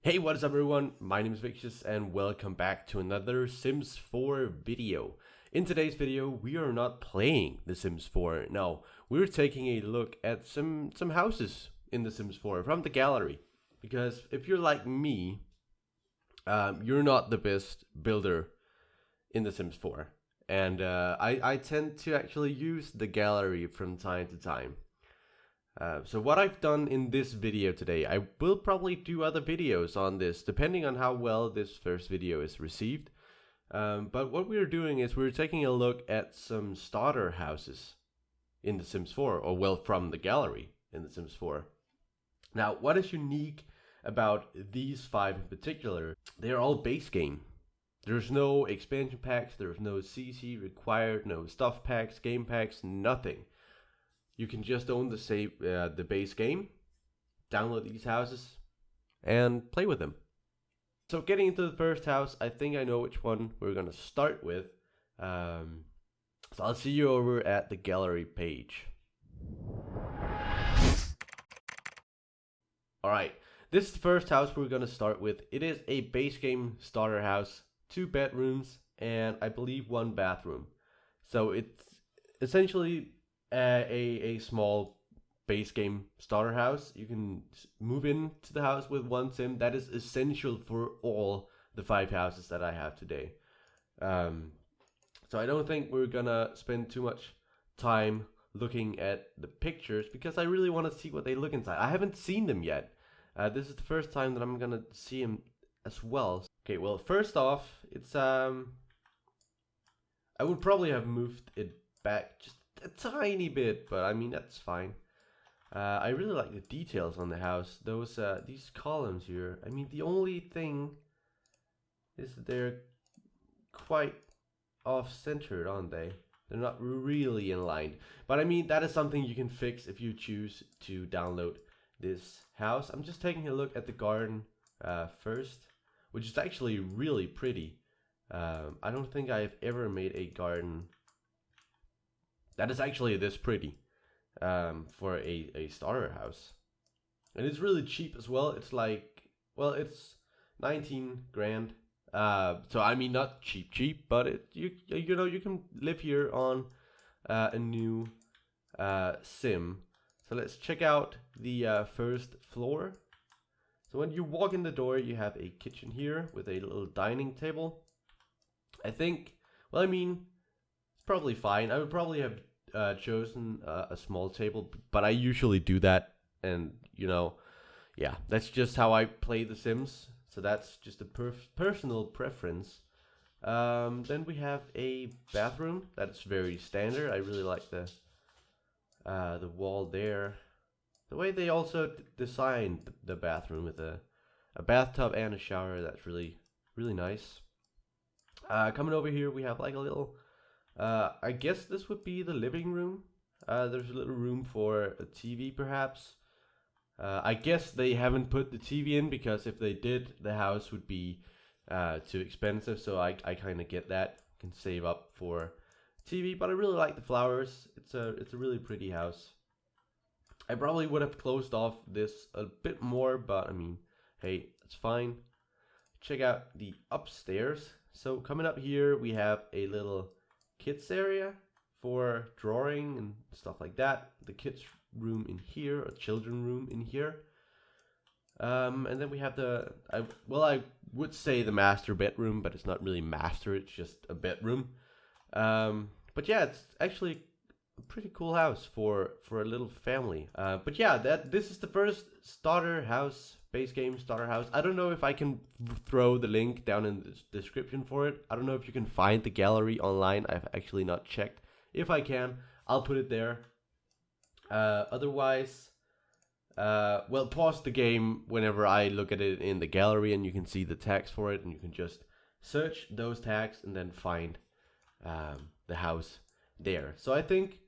Hey, what is up everyone? My name is Victius and welcome back to another Sims 4 video. In today's video, we are not playing The Sims 4. No, we're taking a look at some houses in The Sims 4 from the gallery. Because if you're like me, you're not the best builder in The Sims 4. And I tend to actually use the gallery from time to time. So what I've done in this video today, I will probably do other videos on this, depending on how well this first video is received. But what we're doing is we're taking a look at some starter houses in The Sims 4, or well, from the gallery in The Sims 4. Now, what is unique about these 5 in particular? They're all base game. There's no expansion packs, there's no CC required, no stuff packs, game packs, nothing. You can just own the base game, download these houses, and play with them. So getting into the first house, I think I know which one we're going to start with. So I'll see you over at the gallery page. Alright, this is the first house we're going to start with. It is a base game starter house, 2 bedrooms, and I believe 1 bathroom. So it's essentially a small base game starter house. You can move into the house with 1 sim. That is essential for all the 5 houses that I have today. So I don't think we're gonna spend too much time looking at the pictures because I really want to see what they look inside. I haven't seen them yet. This is the first time that I'm gonna see them as well. Okay, well, first off, it's I would probably have moved it back just a tiny bit, but I mean that's fine. I really like the details on the house. Those these columns here. I mean, the only thing is that they're quite off-centered, aren't they? They're not really in line. But I mean, that is something you can fix if you choose to download this house. I'm just taking a look at the garden first, which is actually really pretty. I don't think I've ever made a garden that is actually this pretty for a starter house. And it's really cheap as well. It's like, well, it's 19 grand. So I mean, not cheap, but you know, you can live here on a new sim. So let's check out the first floor. So when you walk in the door, you have a kitchen here with a little dining table. I think, well, I mean, it's probably fine. I would probably have chosen a small table, but I usually do that, and you know, yeah, that's just how I play The Sims. So that's just a personal preference. Then we have a bathroom that's very standard. I really like the wall there. The way they also designed the bathroom with a bathtub and a shower, that's really nice. Coming over here, we have like a little, I guess this would be the living room. There's a little room for a TV perhaps. I guess they haven't put the TV in because if they did, the house would be too expensive. So I kind of get that. Can save up for TV, but I really like the flowers. It's a really pretty house. I probably would have closed off this a bit more, but I mean, hey, it's fine. Check out the upstairs. So coming up here, we have a little kids area for drawing and stuff like that. The kids room in here, or children room in here. And then we have I would say the master bedroom, but it's not really master, it's just a bedroom. But yeah, it's actually a pretty cool house for a little family. But yeah, this is the first starter house, base game starter house. I don't know if I can throw the link down in the description for it. I don't know if you can find the gallery online. I've actually not checked. If I can, I'll put it there. Otherwise, well, pause the game whenever I look at it in the gallery, and you can see the tags for it, and you can just search those tags and then find the house there. So I think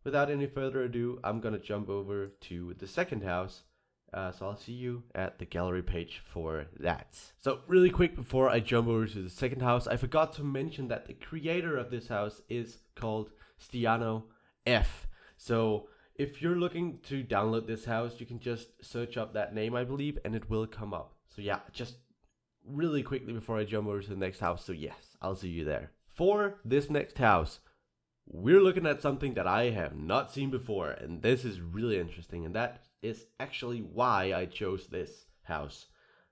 without any further ado, I'm gonna jump over to the second house. So I'll see you at the gallery page for that. So really quick before I jump over to the second house, I forgot to mention that the creator of this house is called StianoF. So if you're looking to download this house, you can just search up that name, I believe, and it will come up. So yeah, just really quickly before I jump over to the next house. So yes, I'll see you there. For this next house, we're looking at something that I have not seen before, and this is really interesting, and that is actually why I chose this house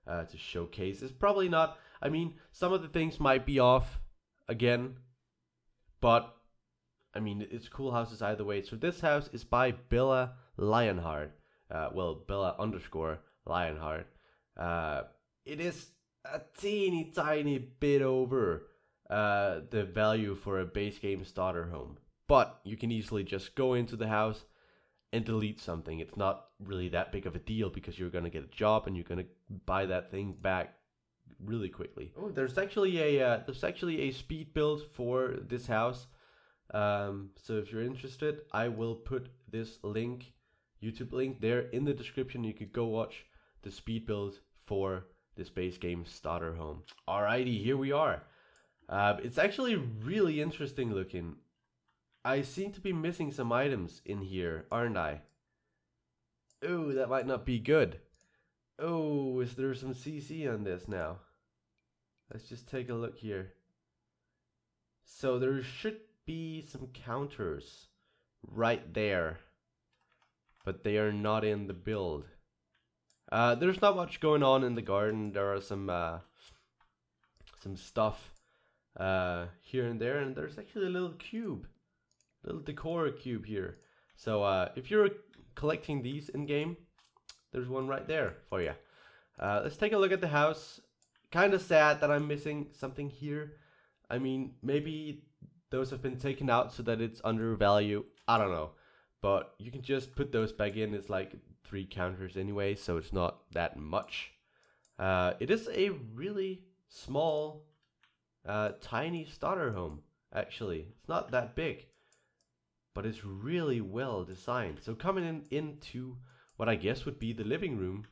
to showcase. It's probably not, I mean, some of the things might be off again, but I mean, it's cool houses either way. So this house is by Bella Lionheart. Bella underscore Lionheart. It is a teeny tiny bit over the value for a base game starter home. But you can easily just go into the house and delete something. It's not really that big of a deal because you're going to get a job and you're going to buy that thing back really quickly. Oh, there's actually a speed build for this house. So if you're interested, I will put this link, YouTube link there in the description. You could go watch the speed build for this base game starter home. Alrighty, here we are. It's actually really interesting looking. I seem to be missing some items in here, aren't I? Oh, that might not be good. Oh, is there some CC on this now? Let's just take a look here. So there should be some counters right there, but they are not in the build. There's not much going on in the garden. There are some stuff here and there, and there's actually a little cube, little decor cube here. So if you're collecting these in game, there's one right there for you. Let's take a look at the house. Kind of sad that I'm missing something here. I mean, maybe those have been taken out so that it's undervalued. I don't know, but you can just put those back in. It's like 3 counters anyway, so it's not that much. It is a really small, tiny starter home. Actually, it's not that big, but it's really well designed. So coming into what I guess would be the living room,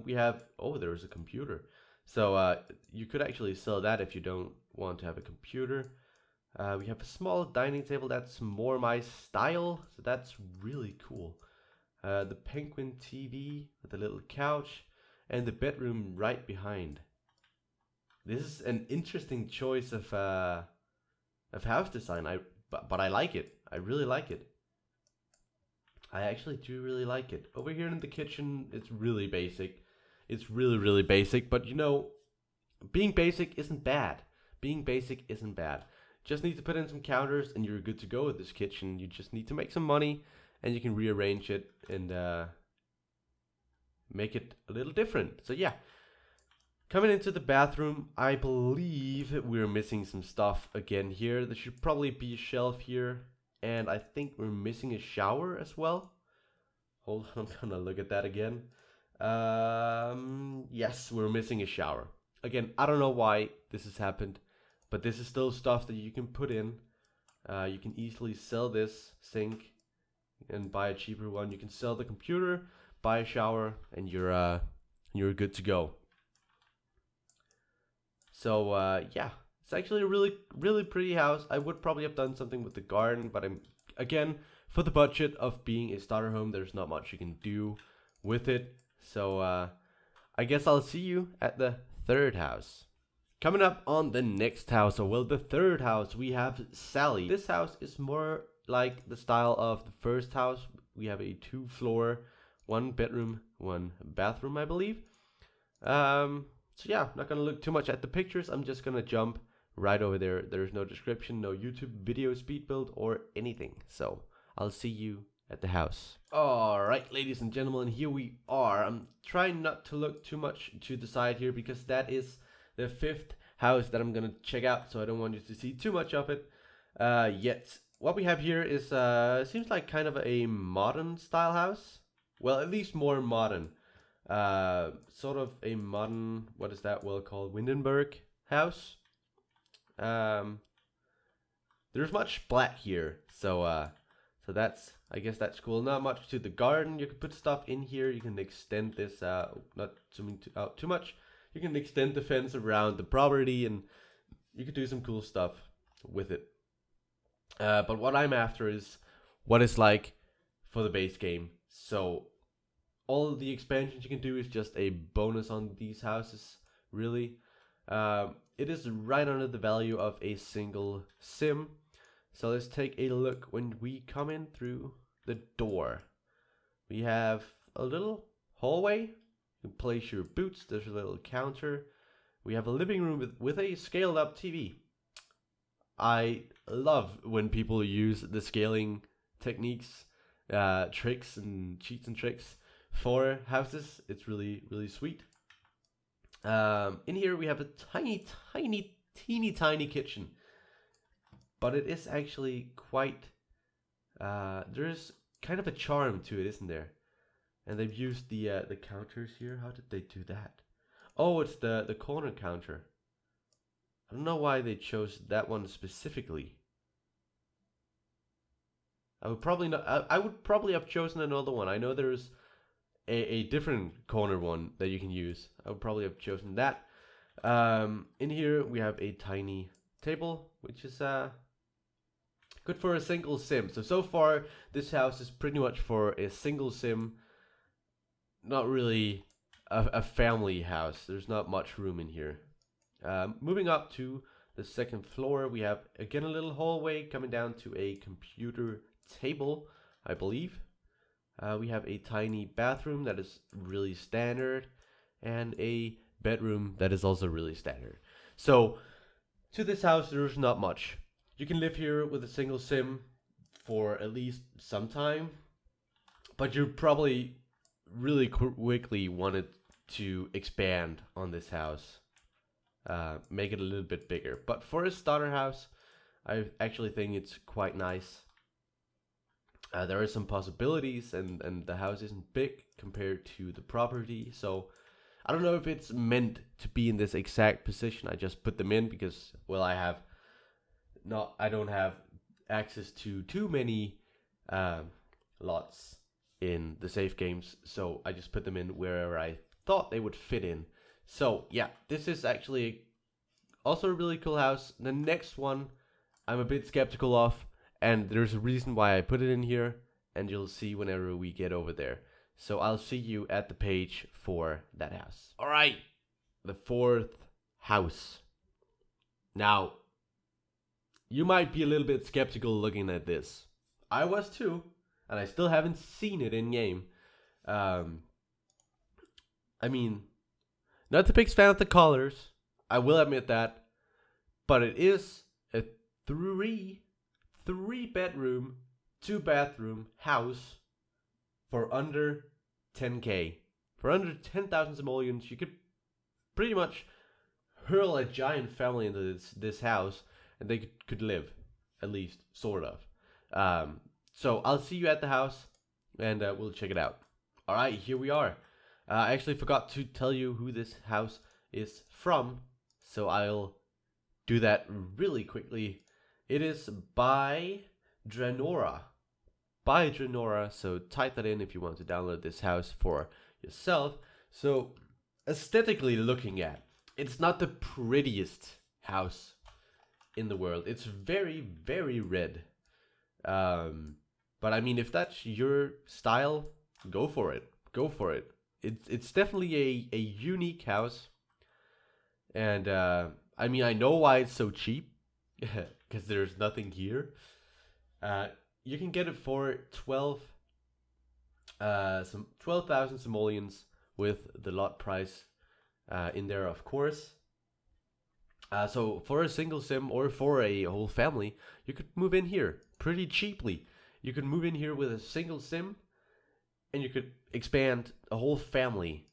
we have, oh, there's a computer. So you could actually sell that if you don't want to have a computer. We have a small dining table that's more my style, so that's really cool. The penguin TV with a little couch, and the bedroom right behind. This is an interesting choice of house design. But I like it. I really like it. I actually do really like it. Over here in the kitchen, it's really basic. It's really basic, but you know, being basic isn't bad. Being basic isn't bad. Just need to put in some counters and you're good to go with this kitchen. You just need to make some money and you can rearrange it and make it a little different. So yeah, coming into the bathroom, I believe we're missing some stuff again here. There should probably be a shelf here, and I think we're missing a shower as well. Hold on, I'm gonna look at that again. Yes, we're missing a shower. Again, I don't know why this has happened, but this is still stuff that you can put in. You can easily sell this sink and buy a cheaper one. You can sell the computer, buy a shower, and you're good to go. So yeah, it's actually a really pretty house. I would probably have done something with the garden, but again, for the budget of being a starter home, there's not much you can do with it. So I guess I'll see you at the third house. Coming up on the next house, or well, the third house, we have Sally. This house is more like the style of the first house. We have a 2-floor, 1 bedroom, 1 bathroom, I believe. So yeah, I'm not gonna look too much at the pictures. I'm just gonna jump right over there. There's no description, no YouTube video speed build or anything. So I'll see you at the house. Alright, ladies and gentlemen, here we are. I'm trying not to look too much to the side here because that is the 5th house that I'm gonna check out, so I don't want you to see too much of it yet. What we have here is seems like kind of a modern style house. Well, at least more modern. Sort of a modern, what is that well called, Windenburg house. There's much black here, so that's, I guess that's cool. Not much to the garden. You can put stuff in here. You can extend this not zooming out too much. You can extend the fence around the property, and you can do some cool stuff with it. But what I'm after is what it's like for the base game. So all the expansions you can do is just a bonus on these houses, really. It is right under the value of a single sim. So let's take a look when we come in through the door. We have a little hallway. You can place your boots. There's a little counter. We have a living room with a scaled up TV. I love when people use the scaling techniques, tricks and cheats and tricks for houses. It's really, really sweet. In here we have a teeny tiny kitchen, but it is actually quite, there's kind of a charm to it, isn't there? And they've used the counters here. How did they do that? Oh, it's the corner counter. I don't know why they chose that one specifically. I would probably not. I would probably have chosen another one. I know there's a different corner one that you can use. I would probably have chosen that. In here we have a tiny table, which is good for a single sim. So far this house is pretty much for a single sim. Not really a family house. There's not much room in here. Moving up to the second floor, we have again a little hallway coming down to a computer table, I believe. We have a tiny bathroom that is really standard, and a bedroom that is also really standard. So to this house there's not much. You can live here with a single sim for at least some time, but you probably really quickly wanted to expand on this house, make it a little bit bigger. But for a starter house, I actually think it's quite nice. There are some possibilities, and the house isn't big compared to the property, so I don't know if it's meant to be in this exact position. I just put them in because, well, I don't have access to too many lots in the safe games, so I just put them in wherever I thought they would fit in. So yeah, this is actually also a really cool house. The next one I'm a bit skeptical of, and there's a reason why I put it in here, and you'll see whenever we get over there. So I'll see you at the page for that house. All right, the fourth house. Now, you might be a little bit skeptical looking at this. I was too, and I still haven't seen it in game. I mean, not the biggest fan of the colors, I will admit that, but it is a three bedroom, 2-bathroom house for under 10k. For under 10,000 simoleons, you could pretty much hurl a giant family into this house, and they could live, at least, sort of. So I'll see you at the house, and we'll check it out. All right, here we are. I actually forgot to tell you who this house is from, so I'll do that really quickly. It is by Dranora. By Dranora, so type that in if you want to download this house for yourself. So, aesthetically looking at, it's not the prettiest house in the world. It's very, very red. But I mean, if that's your style, go for it. Go for it. It's definitely a unique house. And I mean, I know why it's so cheap, because there's nothing here. You can get it for 12,000 simoleons with the lot price in there, of course. So for a single sim or for a whole family, you could move in here pretty cheaply. You could move in here with a single sim, and you could expand a whole family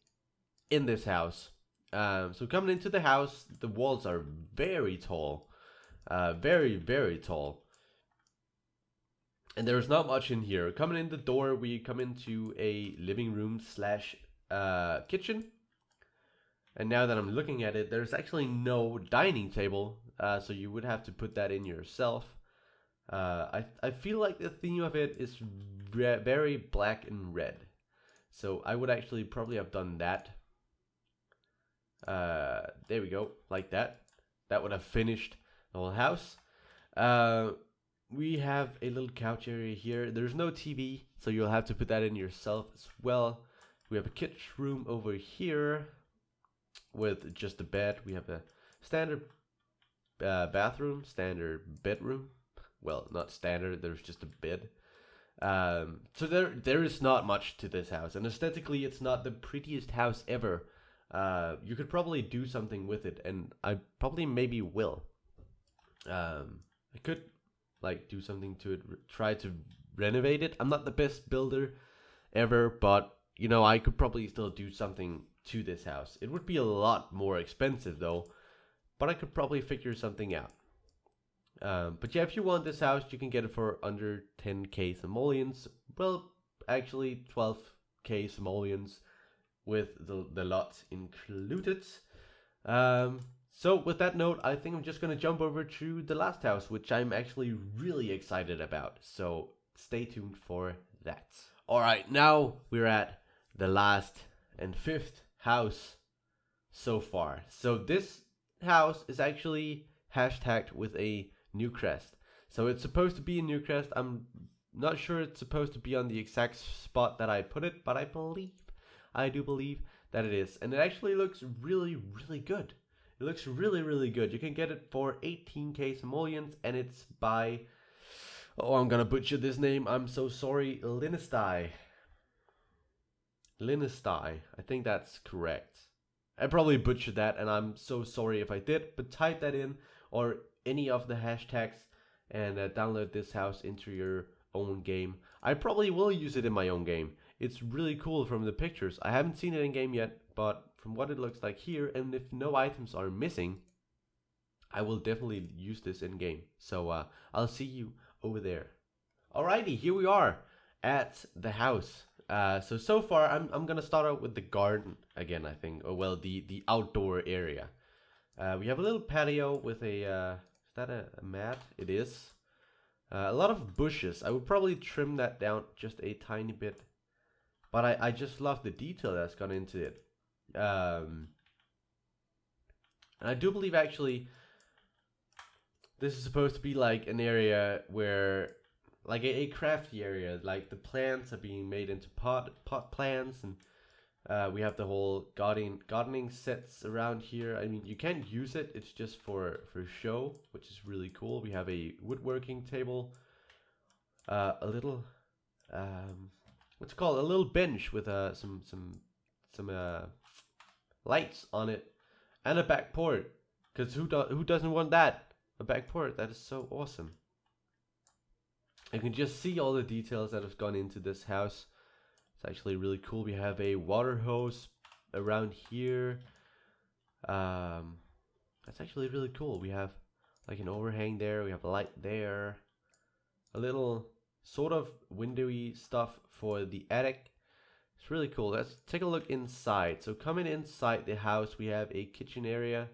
in this house. So coming into the house, the walls are very tall. Very, very tall. And there's not much in here. Coming in the door, we come into a living room slash kitchen. And now that I'm looking at it, there's actually no dining table. So you would have to put that in yourself. I feel like the theme of it is very black and red. So I would actually probably have done that. There we go, like that. That would have finished the whole house. We have a little couch area here. There's no TV, so you'll have to put that in yourself as well. We have a kitchen room over here with just a bed. We have a standard bathroom, standard bedroom. Well, not standard, there's just a bed. So there is not much to this house, and aesthetically it's not the prettiest house ever. You could probably do something with it, and I probably maybe will. I could like do something to it, try to renovate it. I'm not the best builder ever, but you know, I could probably still do something to this house. It would be a lot more expensive though, but I could probably figure something out. But yeah, if you want this house, you can get it for under 10k simoleons. Well, actually 12k simoleons with the lot included. So with that note, I think I'm just going to jump over to the last house, which I'm actually really excited about. So stay tuned for that. All right, now we're at the last and fifth house so far. So this house is actually hashtagged with a new crest. So it's supposed to be a new crest. I'm not sure it's supposed to be on the exact spot that I put it, but I do believe that it is. And it actually looks really, really good. It looks really, really good. You can get it for 18k simoleons, and it's by, oh, I'm gonna butcher this name. I'm so sorry. Lynnesty. I think that's correct. I probably butchered that, and I'm so sorry if I did, but type that in, or any of the hashtags, and download this house into your own game. I probably will use it in my own game. It's really cool from the pictures. I haven't seen it in game yet, but from what it looks like here, and if no items are missing, I will definitely use this in game. So I'll see you over there. Alrighty, here we are at the house. So far I'm gonna start out with the garden again, I think, or well, the outdoor area. We have a little patio with a is that a mat? It is. A lot of bushes. I would probably trim that down just a tiny bit, but I just love the detail that's gone into it. And I do believe actually this is supposed to be like an area where, like a crafty area, like the plants are being made into pot plants, and we have the whole gardening sets around here. I mean, you can't use it, it's just for show, which is really cool. We have a woodworking table, a little what's it called, a little bench with some lights on it, and a back port, because who doesn't want that? A back port, that is so awesome. You can just see all the details that have gone into this house. It's actually really cool. We have a water hose around here. That's actually really cool. We have like an overhang there. We have a light there. A little sort of windowy stuff for the attic. It's really cool. Let's take a look inside. So coming inside the house, we have a kitchen area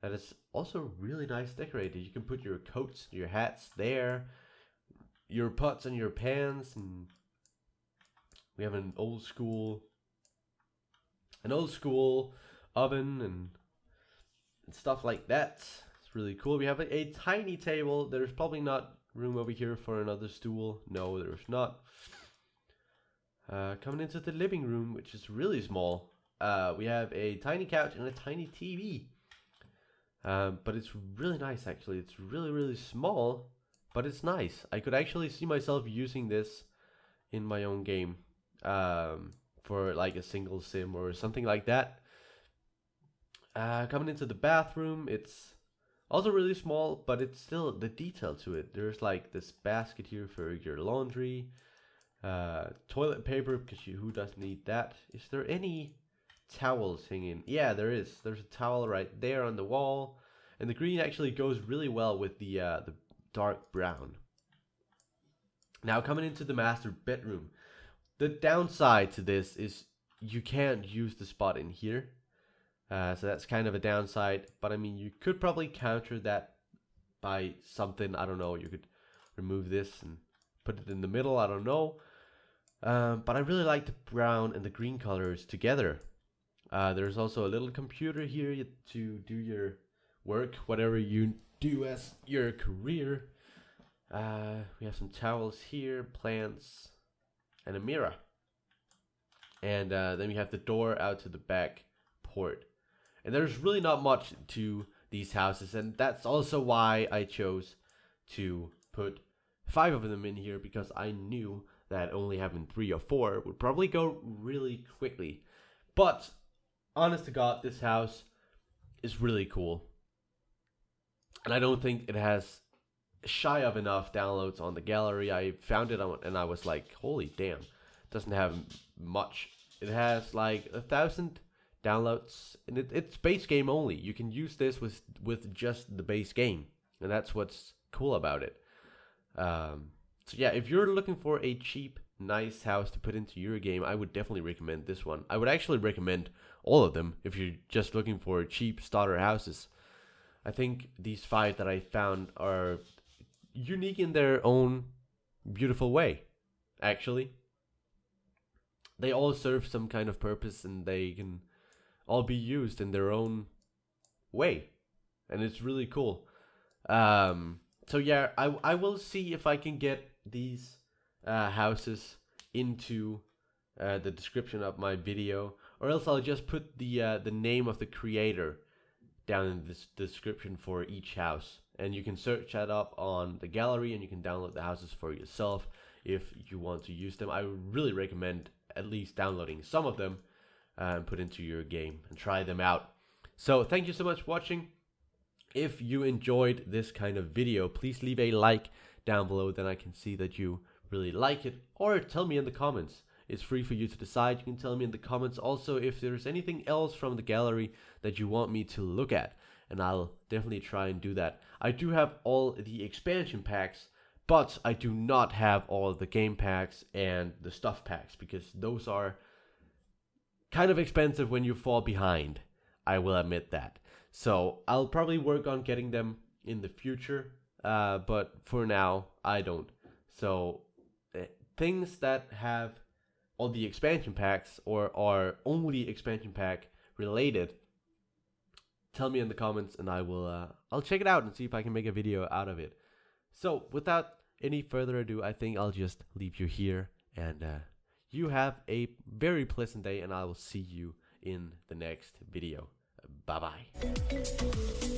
that is also really nice decorated. You can put your coats, your hats there, your pots and your pans, and we have an old school oven and stuff like that. It's really cool. We have a tiny table. There's probably not room over here for another stool. No, there's not. Coming into the living room, which is really small, we have a tiny couch and a tiny TV. But it's really nice actually. It's really, really small, but it's nice. I could actually see myself using this in my own game, for like a single sim or something like that. Coming into the bathroom, it's also really small, but it's still the detail to it. There's like this basket here for your laundry, toilet paper, because who doesn't need that? Is there any towels hanging? Yeah, there is. There's a towel right there on the wall, and the green actually goes really well with the dark brown. Now coming into the master bedroom, the downside to this is you can't use the spot in here, so that's kind of a downside. But I mean, you could probably counter that by something. I don't know. You could remove this and put it in the middle. I don't know. But I really like the brown and the green colors together. There's also a little computer here to do your work, whatever you do as your career. We have some towels here, plants, and a mirror. And then we have the door out to the back port. And there's really not much to these houses, and that's also why I chose to put 5 of them in here, because I knew that only having 3 or 4 would probably go really quickly. But honest to God, this house is really cool, and I don't think it has shy of enough downloads on the gallery. I found it and I was like, holy damn, it doesn't have much. It has like 1,000 downloads, and it's base game only. You can use this with just the base game, and that's what's cool about it. So yeah, if you're looking for a cheap, nice house to put into your game, I would definitely recommend this one. I would actually recommend all of them if you're just looking for cheap starter houses. I think these 5 that I found are unique in their own beautiful way, actually. They all serve some kind of purpose, and they can all be used in their own way, and it's really cool. So yeah, I will see if I can get these houses into the description of my video, or else I'll just put the name of the creator down in this description for each house, and you can search that up on the gallery, and you can download the houses for yourself if you want to use them. I really recommend at least downloading some of them and put into your game and try them out. So thank you so much for watching. If you enjoyed this kind of video, please leave a like down below, then I can see that you really like it, or tell me in the comments. It's free for you to decide. You can tell me in the comments also if there's anything else from the gallery that you want me to look at, and I'll definitely try and do that. I do have all the expansion packs, but I do not have all the game packs and the stuff packs, because those are kind of expensive when you fall behind. I will admit that. So I'll probably work on getting them in the future, but for now I don't. So things that have all the expansion packs or are only expansion pack related, tell me in the comments, and I'll check it out and see if I can make a video out of it. So without any further ado, I think I'll just leave you here, and you have a very pleasant day, and I will see you in the next video. Bye bye.